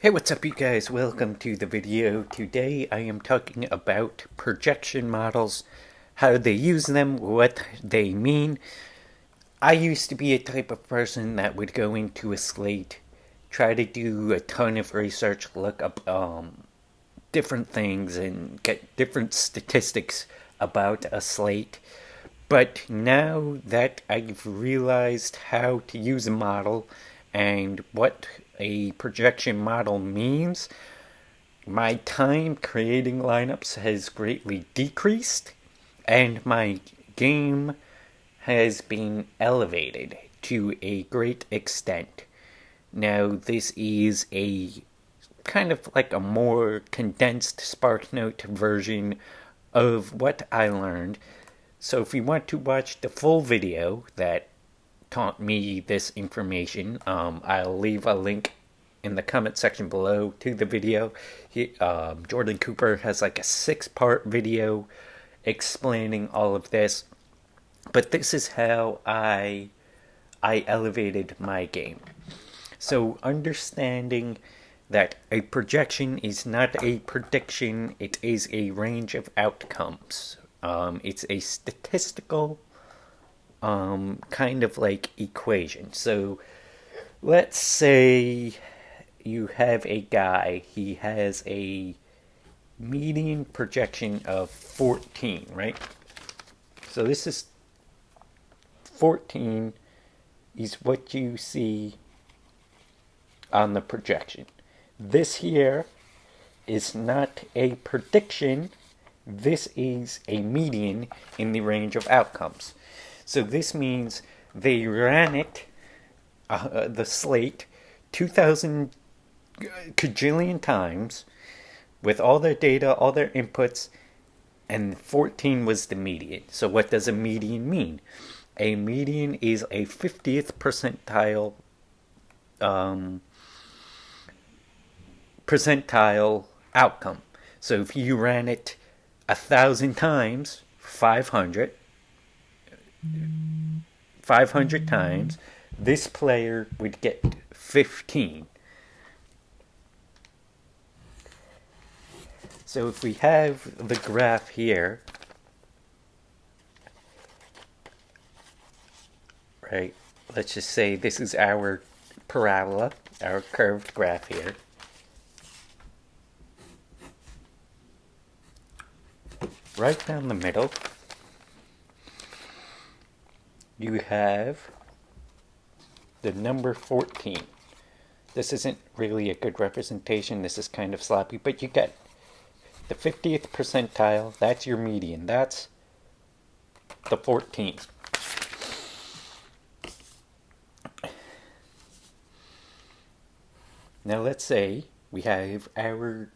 Hey, what's up, you guys? Welcome to the video. Today I am talking about projection models, how they use them, what they mean. I used to be a type of person that would go into a slate, try to do a ton of research, look up different things, and get different statistics about a slate. But now that I've realized how to use a model and what a projection model means, my time creating lineups has greatly decreased, and my game has been elevated to a great extent. Now, this is a kind of like a more condensed SparkNote version of what I learned. So if you want to watch the full video that taught me this information, I'll leave a link in the comment section below to the video. Jordan Cooper has like a 6-part video explaining all of this. But this is how I elevated my game. So understanding that a projection is not a prediction, it is a range of outcomes. It's a statistical kind of like equation. So let's say you have a guy, he has a median projection of 14, right? So this is 14 is what you see on the projection. This here is not a prediction, this is a median in the range of outcomes. So this means they ran it, the slate, 2,000 cajillion times with all their data, all their inputs, and 14 was the median. So what does a median mean? A median is a 50th percentile outcome. So if you ran it 1,000 times, 500 times, this player would get 15. So if we have the graph here, right, let's just say this is our parabola, our curved graph here. Right down the middle, you have the number 14. This isn't really a good representation, this is kind of sloppy, but you get the 50th percentile, that's your median, that's the 14. Now let's say we have our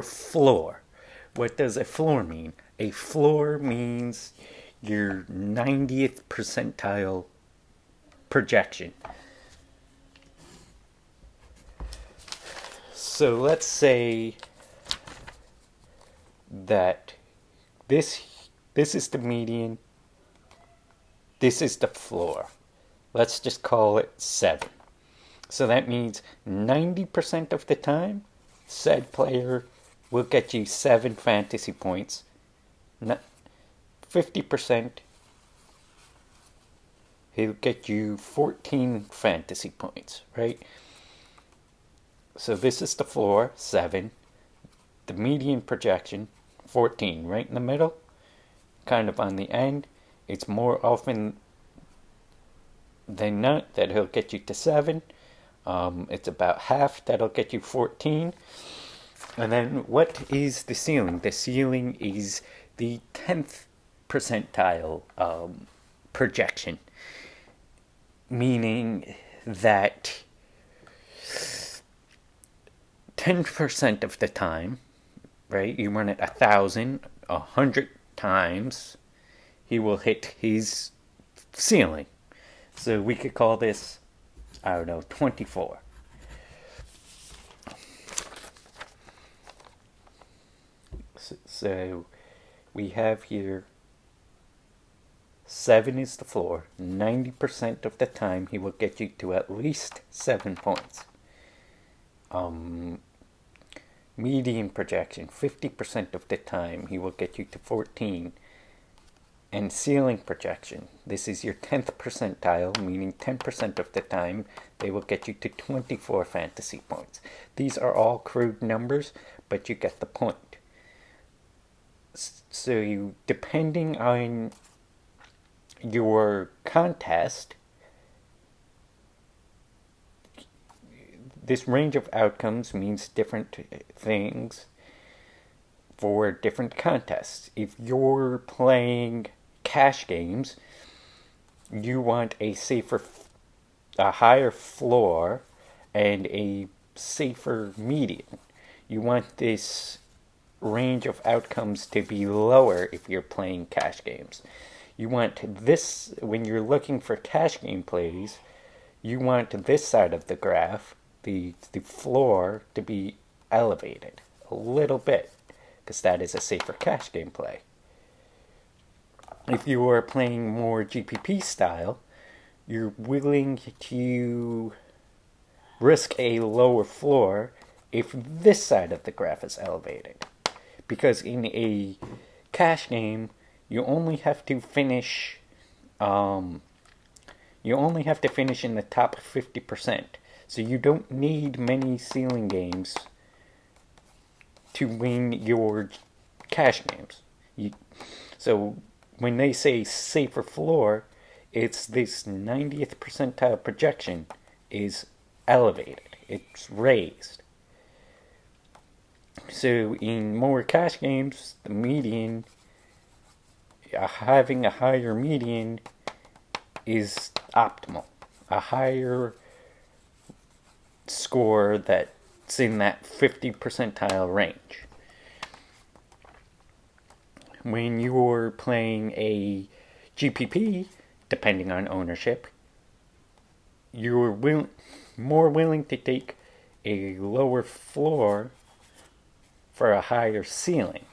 floor. What does a floor mean? A floor means your 90th percentile projection. So let's say that this is the median, this is the floor. Let's just call it 7. So that means 90% of the time, said player will get you 7 fantasy points. 50%, he'll get you 14 fantasy points, right? So this is the floor, 7. The median projection, 14, right in the middle, kind of on the end. It's more often than not that he'll get you to 7. It's about half that'll get you 14. And then what is the ceiling? The ceiling is the 10th percentile projection, meaning that 10% of the time, right, you run it 1,000, 100 times, he will hit his ceiling. So we could call this, I don't know, 24. So we have here 7 is the floor. 90% of the time he will get you to at least 7 points. median projection, 50% of the time he will get you to 14. And ceiling projection, this is your 10th percentile, meaning 10% of the time they will get you to 24 fantasy points. These are all crude numbers, but you get the point. So you, depending on your contest, this range of outcomes means different things for different contests. If you're playing cash games, you want a higher floor and a safer median. You want this range of outcomes to be lower if you're playing cash games. You want this, when you're looking for cash game plays, you want this side of the graph, the floor, to be elevated a little bit, because that is a safer cash game play. If you are playing more GPP style, you're willing to risk a lower floor if this side of the graph is elevated. Because in a cash game, you only have to finish in the top 50%. So you don't need many ceiling games to win your cash games. So when they say safer floor, it's this 90th percentile projection is elevated. It's raised. So in more cash games, the median, having a higher median is optimal. A higher score that's in that 50 percentile range. When you're playing a GPP, depending on ownership, you're more willing to take a lower floor for a higher ceiling.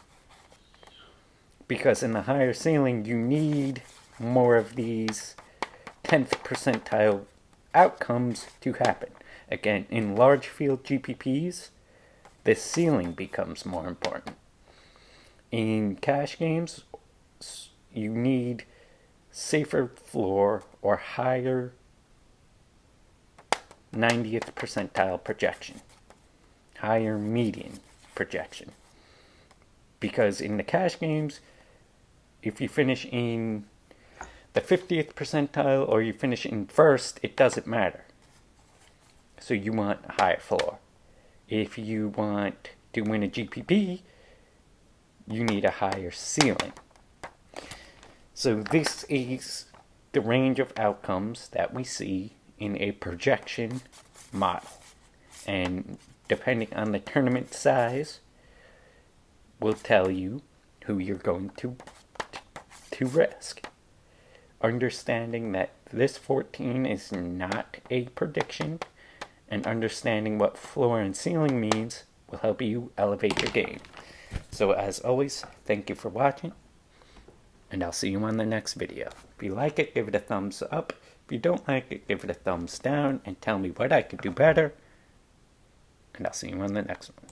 Because in the higher ceiling, you need more of these 10th percentile outcomes to happen. Again, in large field GPPs, the ceiling becomes more important. In cash games, you need safer floor or higher 90th percentile projection, higher median projection. Because in the cash games, if you finish in the 50th percentile or you finish in first, it doesn't matter. So you want a higher floor. If you want to win a GPP, you need a higher ceiling. So this is the range of outcomes that we see in a projection model. And depending on the tournament size, will tell you who you're going to risk. Understanding that this 14 is not a prediction, and understanding what floor and ceiling means will help you elevate your game. So as always, thank you for watching, and I'll see you on the next video. If you like it, give it a thumbs up. If you don't like it, give it a thumbs down and tell me what I could do better, and I'll see you on the next one.